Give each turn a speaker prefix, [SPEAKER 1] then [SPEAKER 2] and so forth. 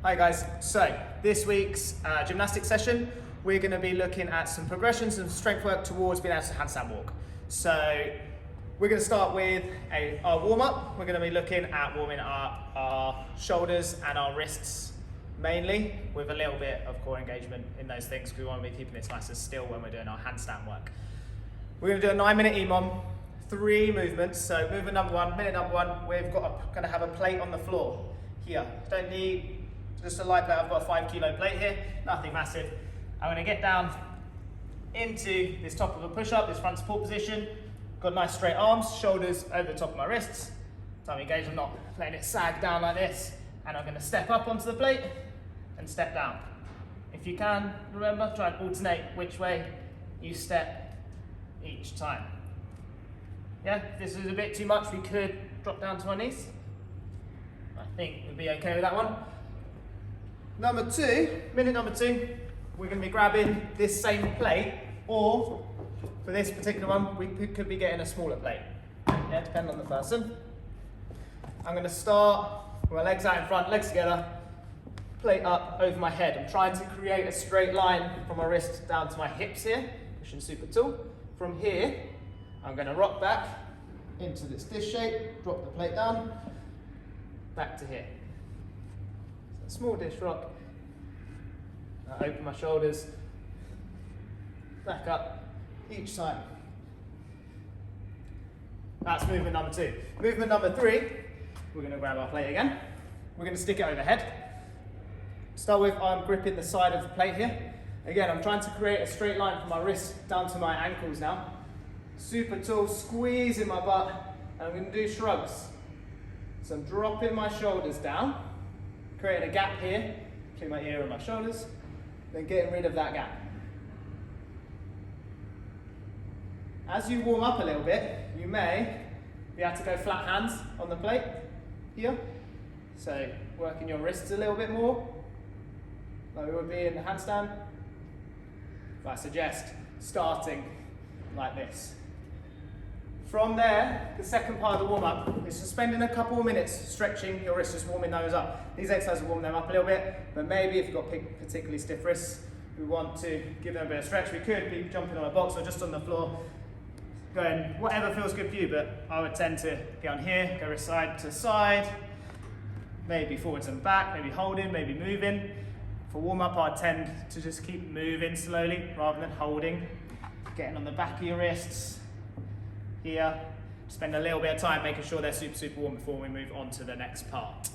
[SPEAKER 1] Hi guys, so this week's gymnastics session we're going to be looking at some progressions and strength work towards being able to handstand walk. So we're going to start with our warm-up. We're going to be looking at warming up our shoulders and our wrists mainly, with a little bit of core engagement in those things because we want to be keeping it nice and still when we're doing our handstand work. We're going to do a 9-minute EMOM, 3 movements. So movement number 1, minute number 1, we've got going to have a plate on the floor here. Don't need just a light plate. I've got a 5 kilo plate here, nothing massive. I'm going to get down into this top of a push-up, this front support position. Got nice straight arms, shoulders over the top of my wrists. Time engaged, I'm not letting it sag down like this. And I'm going to step up onto the plate and step down. If you can, remember, try and alternate which way you step each time. Yeah, if this is a bit too much, we could drop down to our knees. I think we'll be okay with that one. Number 2, minute number 2, we're going to be grabbing this same plate, or for this particular one, we could be getting a smaller plate. Yeah, depending on the person. I'm going to start with my legs out in front, legs together, plate up over my head. I'm trying to create a straight line from my wrist down to my hips here, pushing super tall. From here, I'm going to rock back into this disc shape, drop the plate down, back to here. Small dish rock. I open my shoulders, back up each time. That's movement number 2. Movement number 3, we're going to grab our plate again. We're going to stick it overhead. Start with, I'm gripping the side of the plate here. Again, I'm trying to create a straight line from my wrist down to my ankles now. Super tall, squeezing my butt, and I'm going to do shrugs. So I'm dropping my shoulders down, creating a gap here between my ear and my shoulders, then getting rid of that gap. As you warm up a little bit, you may be able to go flat hands on the plate here. So working your wrists a little bit more, like we would be in the handstand. But I suggest starting like this. From there, the second part of the warm-up is just spending a couple of minutes stretching your wrists, just warming those up. These exercises will warm them up a little bit, but maybe if you've got particularly stiff wrists, we want to give them a bit of stretch. We could be jumping on a box or just on the floor, going whatever feels good for you, but I would tend to be on here, go side to side, maybe forwards and back, maybe holding, maybe moving. For warm-up, I tend to just keep moving slowly rather than holding, getting on the back of your wrists. Here, spend a little bit of time making sure they're super warm before we move on to the next part.